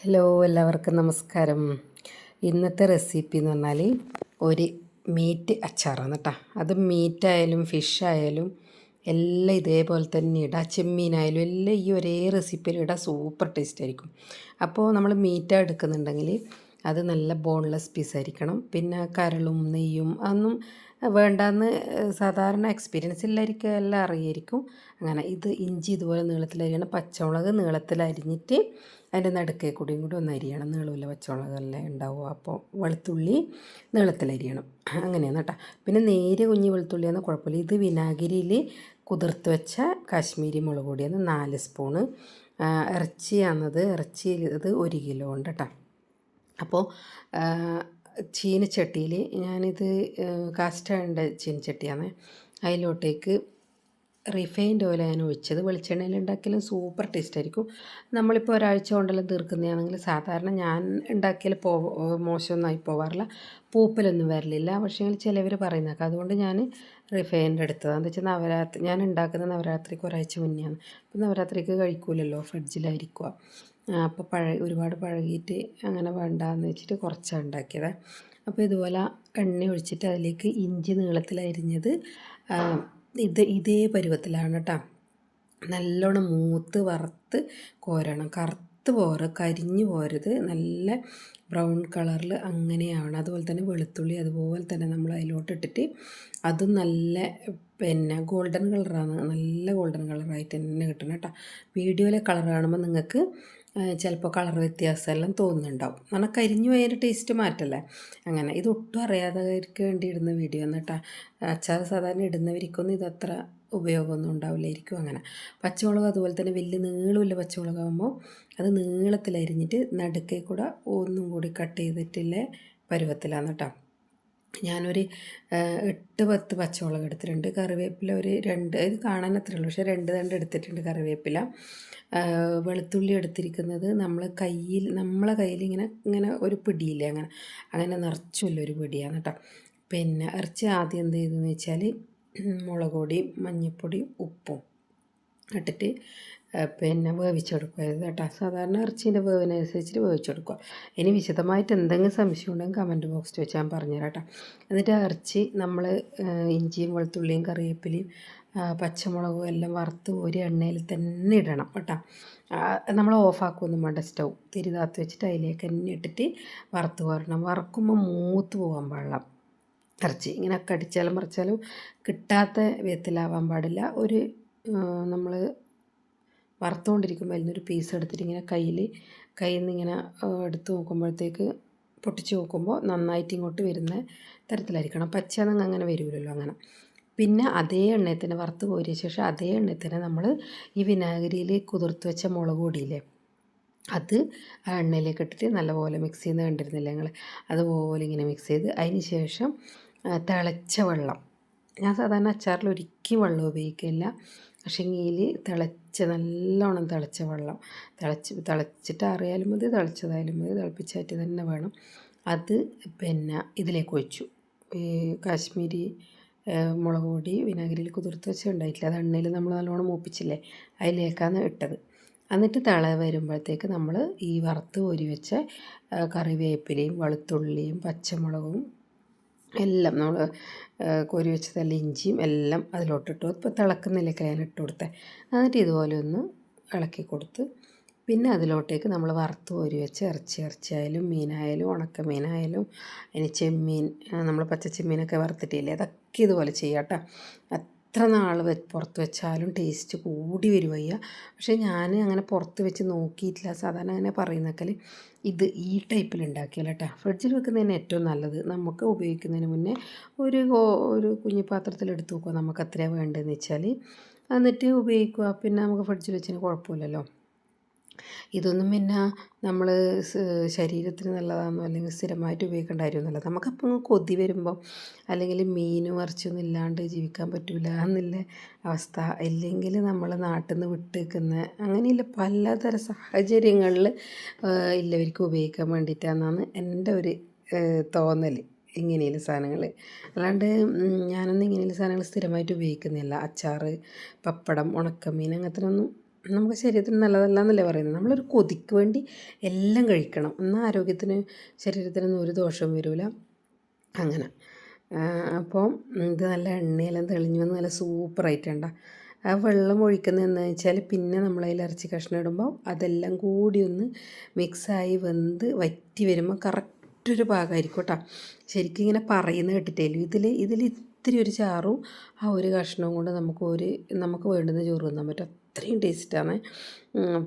Hello, എല്ലാവർക്കും നമസ്കാരം. ഇന്നത്തെ റെസിപ്പി എന്ന് പറഞ്ഞാൽ ഒരു മീറ്റ് അച്ചാറാണ് കേട്ടോ. അത് മീറ്റായാലും ഫിഷായാലും എല്ലാം ഇതേപോലെ തന്നെ ഇടാം. ചെമ്മീനായാലും എല്ലാം ഈ ഒരേ റെസിപ്പിയിൽ ഇടാം. സൂപ്പർ ടേസ്റ്റ് ആയിരിക്കും. അപ്പോൾ നമ്മൾ മീറ്റ് എടുക്കുന്നുണ്ടെങ്കിൽ അത് നല്ല ബോൺലെസ് പീസായിരിക്കണം. പിന്നെ കരളും നെയ്യും അതൊന്നും വേണ്ടാന്ന് സാധാരണ എക്സ്പീരിയൻസ് ഇല്ലായിരിക്കും, എല്ലാം അറിയായിരിക്കും. അങ്ങനെ ഇത് ഇഞ്ചി ഇതുപോലെ നീളത്തിലരിയണം. പച്ചമുളക് നീളത്തിലരിഞ്ഞിട്ട് അതിൻ്റെ നടുക്കേ കൂടിയും കൂടി ഒന്ന് അരിയണം. നീളമില്ല പച്ചമുളകല്ലേ ഉണ്ടാവും. അപ്പോൾ വെളുത്തുള്ളി നീളത്തിലരിയണം. അങ്ങനെയാണ് കേട്ടോ. പിന്നെ നേരെ കുഞ്ഞി വെളുത്തുള്ളിയാണ്, കുഴപ്പമില്ല. ഇത് വിനാഗിരിയിൽ കുതിർത്ത് വെച്ച കാശ്മീരി മുളക് പൊടിയാണ് 4 സ്പൂണ്. ഇറച്ചി ഇത് 1 കിലോ ഉണ്ട് കേട്ടോ. അപ്പോൾ ചീനച്ചട്ടിയിൽ ഞാനിത് കാസ്റ്റ് അയണിൻ്റെ ചീനച്ചട്ടിയാണ്. അതിലോട്ടേക്ക് റിഫൈൻഡ് ഓയിൽ ഞാൻ ഒഴിച്ചത്. വെളിച്ചെണ്ണയിൽ ഉണ്ടാക്കിയാലും സൂപ്പർ ടേസ്റ്റ് ആയിരിക്കും. നമ്മളിപ്പോൾ ഒരാഴ്ച കൊണ്ടെല്ലാം തീർക്കുന്നതാണെങ്കിൽ സാധാരണ ഞാൻ ഉണ്ടാക്കിയാൽ മോശമൊന്നും പോവാറില്ല, പൂപ്പലൊന്നും വരലില്ല. പക്ഷേ ചിലവർ പറയുന്നേക്കാം. അതുകൊണ്ട് ഞാൻ റിഫൈൻഡ് എടുത്തതാണ്. എന്താ വെച്ചാൽ ഞാൻ ഉണ്ടാക്കുന്ന നവരാത്രിക്ക് ഒരാഴ്ച മുന്നെയാണ്. അപ്പോൾ നവരാത്രിക്ക് കഴിക്കൂലല്ലോ, ഫ്രിഡ്ജിലായിരിക്കുക. അപ്പോൾ ഒരുപാട് പഴകിയിട്ട് അങ്ങനെ വേണ്ടാന്ന് വെച്ചിട്ട് കുറച്ചാണ് ഉണ്ടാക്കിയത്. അപ്പോൾ ഇതുപോലെ എണ്ണ ഒഴിച്ചിട്ട് അതിലേക്ക് ഇഞ്ചി നീളത്തിലരിഞ്ഞത് ഇതേ പരുവത്തിലാണ് കേട്ടോ. നല്ലോണം മൂത്ത് വറുത്ത് കോരണം. കരിഞ്ഞു പോരുത്, നല്ല ബ്രൗൺ കളറിൽ അങ്ങനെയാണ്. അതുപോലെ തന്നെ വെളുത്തുള്ളി അതുപോലെ തന്നെ നമ്മൾ അതിലോട്ട് ഇട്ടിട്ട് അതും നല്ല ഗോൾഡൻ കളറാണ്. നല്ല ഗോൾഡൻ കളറായിട്ട് തന്നെ കിട്ടണം കേട്ടോ. വീഡിയോയിലെ കളർ കാണുമ്പോൾ നിങ്ങൾക്ക് ചിലപ്പോൾ കളർ വ്യത്യാസമെല്ലാം തോന്നുന്നുണ്ടാവും. കാരണം കരിഞ്ഞു പോയതിൻ്റെ ടേസ്റ്റ് മാറ്റല്ലേ. അങ്ങനെ ഇതൊട്ടും അറിയാത്തവർക്ക് വേണ്ടി ഇടുന്ന വീഡിയോ ആണ് കേട്ടോ. അച്ചാർ സാധാരണ ഇടുന്നവർക്കൊന്നും ഇതത്ര ഉപയോഗമൊന്നും ഉണ്ടാവില്ലായിരിക്കും. അങ്ങനെ പച്ചമുളക് അതുപോലെ തന്നെ വലിയ നീളമില്ല പച്ചമുളകാകുമ്പോൾ അത് നീളത്തിലരിഞ്ഞിട്ട് നടുക്കേ കൂടെ ഒന്നും കൂടി കട്ട് ചെയ്തിട്ടുള്ള പരുവത്തിലാണ് കേട്ടോ. ഞാനൊരു 8-10 പച്ചമുളക് എടുത്തിട്ടുണ്ട്. കറിവേപ്പില ഒരു 2, ഇത് കാണാൻ അത്രേ ഉള്ളൂ, പക്ഷേ 2 തണ്ട് എടുത്തിട്ടുണ്ട് കറിവേപ്പില. വെളുത്തുള്ളി എടുത്തിരിക്കുന്നത് നമ്മളെ കയ്യിൽ ഇങ്ങനെ ഒരു പിടിയില്ലേ, അങ്ങനെ നിറച്ചുള്ള ഒരു പിടിയാണ് കേട്ടോ. പിന്നെ ഇറച്ചി ആദ്യം എന്ത് ചെയ്തെന്ന് വെച്ചാൽ മുളക് പൊടിയും മഞ്ഞൾപ്പൊടിയും ഉപ്പും ഇട്ടിട്ട് വേവിച്ചെടുക്കുക കേട്ടോ. സാധാരണ ഇറച്ചീൻ്റെ വേവിനനുസരിച്ചിട്ട് വേവിച്ചെടുക്കുക. ഇനി വിശദമായിട്ട് എന്തെങ്കിലും സംശയം ഉണ്ടെങ്കിൽ കമൻറ്റ് ബോക്സിൽ വെച്ച് ഞാൻ പറഞ്ഞുതരാം കേട്ടോ. എന്നിട്ട് ആ ഇറച്ചി നമ്മൾ ഇഞ്ചിയും വെളുത്തുള്ളിയും കറിവേപ്പിലയും പച്ചമുളകും എല്ലാം വറുത്ത് ഒരു എണ്ണയിൽ തന്നെ ഇടണം കേട്ടോ. നമ്മൾ ഓഫാക്കൊന്നും വേണ്ട. സ്റ്റൗ തിരിതാത്ത് വെച്ചിട്ട് അതിലേക്ക് തന്നെ ഇട്ടിട്ട് വറുത്ത് കോരണം. വറക്കുമ്പോൾ മൂത്ത് പോകാൻ പാടില്ല. ഇറച്ചി ഇങ്ങനെ കടിച്ചാലും മറിച്ചാലും കിട്ടാത്ത വിധത്തിലാവാൻ പാടില്ല. നമ്മൾ വറുത്തുകൊണ്ടിരിക്കുമ്പോൾ അതിനൊരു പീസ് എടുത്തിട്ട് ഇങ്ങനെ കയ്യിൽ നിന്ന് ഇങ്ങനെ എടുത്ത് നോക്കുമ്പോഴത്തേക്ക് പൊട്ടിച്ച് നോക്കുമ്പോൾ നന്നായിട്ട് ഇങ്ങോട്ട് വരുന്ന തരത്തിലായിരിക്കണം. പച്ചയാണെങ്കിൽ അങ്ങനെ വരുമല്ലോ. അങ്ങനെ പിന്നെ അതേ എണ്ണയിൽ തന്നെ വറുത്ത് കോരിയ ശേഷം അതേ എണ്ണയിൽ തന്നെ നമ്മൾ ഈ വിനാഗിരിയിൽ കുതിർത്ത് വെച്ച മുളക് പൊടിയില്ലേ, അത് ആ എണ്ണയിലേക്ക് ഇട്ടിട്ട് നല്ലപോലെ മിക്സ് ചെയ്യുന്നത് കണ്ടിരുന്നില്ല നിങ്ങൾ. അതുപോലെ ഇങ്ങനെ മിക്സ് ചെയ്ത് അതിന് ശേഷം തിളച്ച വെള്ളം. ഞാൻ സാധാരണ അച്ചാറിൽ ഒരിക്കലും വെള്ളം ഉപയോഗിക്കില്ല. പക്ഷേങ്കിൽ നല്ലോണം തിളച്ച വെള്ളം, തിളച്ചിട്ട് അറിയാലും മതി, തിളച്ചതായാലും മതി, തിളപ്പിച്ചായിട്ട് തന്നെ വേണം. അത് ഇതിലേക്ക് ഒഴിച്ചു. ഈ കാശ്മീരി മുളക് പൊടി വിനാഗിരിയിൽ കുതിർത്ത് വെച്ച് ഉണ്ടായിട്ടില്ല, അത് എണ്ണയിൽ നമ്മൾ നല്ലോണം മൂപ്പിച്ചില്ലേ, അതിലേക്കാണ് ഇട്ടത്. എന്നിട്ട് വരുമ്പോഴത്തേക്ക് നമ്മൾ ഈ വറുത്ത് കോരി വെച്ച കറിവേപ്പിലയും വെളുത്തുള്ളിയും പച്ചമുളകും എല്ലാം നമ്മൾ കോരി വെച്ചതെല്ലാം ഇഞ്ചിയും എല്ലാം അതിലോട്ടിട്ടു. ഇപ്പോൾ തിളക്കുന്നില്ലേക്ക് ഞാൻ ഇട്ട് കൊടുത്തത്. എന്നിട്ട് ഇതുപോലെ ഒന്ന് ഇളക്കി കൊടുത്ത് പിന്നെ അതിലോട്ടേക്ക് നമ്മൾ വറുത്ത് കോരി വെച്ച ഇറച്ചിയായാലും മീനായാലും ഉണക്കമീനായാലും ഇനി ചെമ്മീൻ, നമ്മൾ പച്ച ചെമ്മീനൊക്കെ വറുത്തിട്ടില്ലേ, അതൊക്കെ ഇതുപോലെ ചെയ്യാം കേട്ടോ. എത്ര നാൾ പുറത്ത് വെച്ചാലും ടേസ്റ്റ് കൂടി വരുവയ്യ. പക്ഷേ ഞാൻ അങ്ങനെ പുറത്ത് വെച്ച് നോക്കിയിട്ടില്ല. സാധാരണ അങ്ങനെ പറയുന്നേക്കൽ ഇത് ഈ ടൈപ്പിൽ ഉണ്ടാക്കിയാൽ കേട്ടോ. ഫ്രിഡ്ജിൽ വെക്കുന്നതിന് ഏറ്റവും നല്ലത്. നമുക്ക് ഉപയോഗിക്കുന്നതിന് മുന്നേ ഒരു കുഞ്ഞു പാത്രത്തിൽ എടുത്ത് നോക്കുക, നമുക്ക് എത്രയാണ് വേണ്ടതെന്ന് വെച്ചാൽ, എന്നിട്ട് ഉപയോഗിക്കുക. പിന്നെ നമുക്ക് ഫ്രിഡ്ജിൽ വെച്ചതിന് കുഴപ്പമില്ലല്ലോ. ഇതൊന്നും പിന്നെ നമ്മൾ ശരീരത്തിന് നല്ലതാണെന്നോ അല്ലെങ്കിൽ സ്ഥിരമായിട്ട് ഉപയോഗിക്കേണ്ട കാര്യമൊന്നുമല്ല. നമുക്കപ്പോൾ കൊതി വരുമ്പോൾ അല്ലെങ്കിൽ മീനും ഇറച്ചിയൊന്നും ഇല്ലാണ്ട് ജീവിക്കാൻ പറ്റില്ല എന്നുള്ള അവസ്ഥ, അല്ലെങ്കിൽ നമ്മൾ നാട്ടിൽ നിന്ന് വിട്ട് നിൽക്കുന്ന അങ്ങനെയില്ല പലതരം സാഹചര്യങ്ങളിൽ ഇല്ലവർക്ക് ഉപയോഗിക്കാൻ വേണ്ടിയിട്ടാണെന്നാണ് എൻ്റെ ഒരു തോന്നൽ. ഇങ്ങനെയുള്ള സാധനങ്ങൾ അല്ലാണ്ട് ഞാനൊന്നും ഇങ്ങനെയുള്ള സാധനങ്ങൾ സ്ഥിരമായിട്ട് ഉപയോഗിക്കുന്നില്ല. അച്ചാർ, പപ്പടം, ഉണക്കമീൻ അങ്ങനത്തെ ഒന്നും നമുക്ക് ശരീരത്തിന് നല്ലതല്ല എന്നല്ലേ പറയുന്നത്. നമ്മളൊരു കൊതിക്ക് വേണ്ടി എല്ലാം കഴിക്കണം. എന്നാൽ ആരോഗ്യത്തിന് ശരീരത്തിനൊന്നും ഒരു ദോഷവും വരില്ല. അങ്ങനെ അപ്പോൾ ഇത് നല്ല എണ്ണയെല്ലാം തെളിഞ്ഞ് വന്ന് നല്ല സൂപ്പറായിട്ടുണ്ട. ആ വെള്ളം ഒഴിക്കുന്നത് എന്താണെന്ന് വെച്ചാൽ പിന്നെ നമ്മളതിൽ ഇറച്ചി കഷ്ണം ഇടുമ്പോൾ അതെല്ലാം കൂടി ഒന്ന് മിക്സായി വെന്ത് വറ്റി വരുമ്പോൾ കറക്റ്റൊരു പാകമായിരിക്കും കേട്ടോ. ശരിക്കും ഇങ്ങനെ പറയുന്നത് കേട്ടിട്ടേലു ഇതിൽ ഇത്തിരി ഒരു ചാറും ആ ഒരു കഷ്ണവും കൊണ്ട് നമുക്ക് വേണ്ടുന്ന ചോറ് തിന്നാൻ പറ്റും. അത്രയും ടേസ്റ്റാണ്.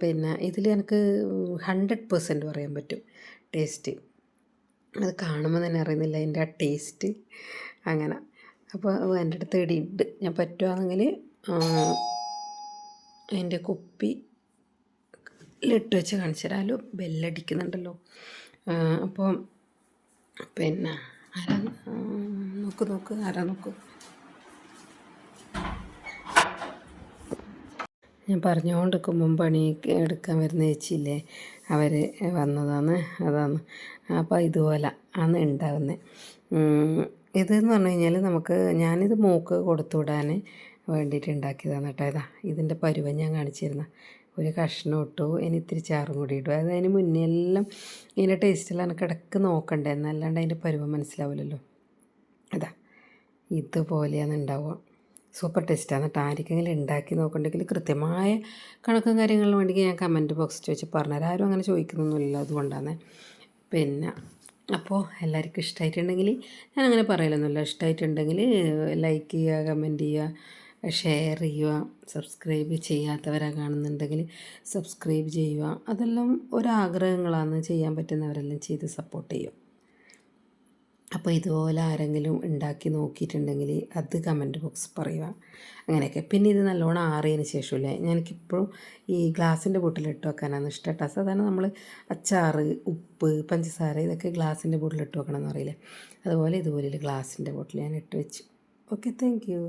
പിന്നെ ഇതിൽ എനിക്ക് 100% പറയാൻ പറ്റും ടേസ്റ്റ്. അത് കാണുമ്പോൾ തന്നെ അറിയുന്നില്ല അതിൻ്റെ ആ ടേസ്റ്റ്. അങ്ങനെ അപ്പോൾ എൻ്റെ അടുത്ത് ഇടിയുണ്ട്. ഞാൻ പറ്റുവാണെങ്കിൽ അതിൻ്റെ കുപ്പിയിലിട്ട് വെച്ച് കാണിച്ചു തരാമല്ലോ. ബെല്ലടിക്കുന്നുണ്ടല്ലോ. അപ്പോൾ പിന്നെ ആരാ നോക്ക് ആരാ നോക്ക്. ഞാൻ പറഞ്ഞുകൊണ്ടിരിക്കുമ്പം പണി എടുക്കാൻ വരുന്ന ചേച്ചിയില്ലേ, അവർ വന്നതാണ്. അതാണ്. അപ്പോൾ ഇതുപോലെ ആണ് ഉണ്ടാകുന്നത്. ഇതെന്ന് പറഞ്ഞു കഴിഞ്ഞാൽ ഞാനിത് മൂക്ക് കൊടുത്തു വിടാൻ വേണ്ടിയിട്ട് ഉണ്ടാക്കിയതാണ് കേട്ടോ. ഇതിൻ്റെ പരുവം ഞാൻ കാണിച്ചിരുന്ന ഒരു കഷ്ണം ഇട്ടു, ഇനി ഇത്തിരി ചാറും കൂടി ഇട്ടു. അതിന് മുന്നേ എല്ലാം ഇതിൻ്റെ ടേസ്റ്റിൽ എനിക്ക് ഇടയ്ക്ക് നോക്കണ്ടേ, എന്നല്ലാണ്ട് അതിൻ്റെ പരുവം മനസ്സിലാവില്ലല്ലോ. ഇതുപോലെയാണ് ഉണ്ടാവുക. സൂപ്പർ ടേസ്റ്റാണ് കേട്ടോ. ആർക്കെങ്കിലും ഉണ്ടാക്കി നോക്കണ്ടെങ്കിൽ കൃത്യമായ കണക്കും കാര്യങ്ങളും വേണമെങ്കിൽ ഞാൻ കമൻറ്റ് ബോക്സിൽ ചോദിച്ച് പറഞ്ഞുതരാം. ആരും അങ്ങനെ ചോദിക്കുന്നൊന്നുമില്ല, അതുകൊണ്ടാണ്. പിന്നെ അപ്പോൾ എല്ലാവർക്കും ഇഷ്ടമായിട്ടുണ്ടെങ്കിൽ ഞാനങ്ങനെ പറയലൊന്നുമില്ല. ഇഷ്ടമായിട്ടുണ്ടെങ്കിൽ ലൈക്ക് ചെയ്യുക, കമൻറ്റ് ചെയ്യുക, ഷെയർ ചെയ്യുക, സബ്സ്ക്രൈബ് ചെയ്യാത്തവരാ കാണുന്നുണ്ടെങ്കിൽ സബ്സ്ക്രൈബ് ചെയ്യുക. അതെല്ലാം ഒരാഗ്രഹങ്ങളാണ്. ചെയ്യാൻ പറ്റുന്നവരെല്ലാം ചെയ്ത് സപ്പോർട്ട് ചെയ്യും. അപ്പോൾ ഇതുപോലെ ആരെങ്കിലും ഉണ്ടാക്കി നോക്കിയിട്ടുണ്ടെങ്കിൽ അത് കമൻറ്റ് ബോക്സ് പറയുക. അങ്ങനെയൊക്കെ. പിന്നെ ഇത് നല്ലോണം ആറിയതിന് ശേഷമില്ലേ, എനിക്കിപ്പോഴും ഈ ഗ്ലാസിൻ്റെ ബോട്ടിലിട്ട് വെക്കാനാണ് ഇഷ്ടം കേട്ടോ. സാധാരണ നമ്മൾ അച്ചാറ്, ഉപ്പ്, പഞ്ചസാര ഇതൊക്കെ ഗ്ലാസിൻ്റെ ബോട്ടിലിട്ട് വെക്കണം എന്ന് പറയില്ലേ, അതുപോലെ ഇതുപോലെ ഗ്ലാസിൻ്റെ ബോട്ടിൽ ഞാൻ ഇട്ട് വെച്ചു. Okay, thank you.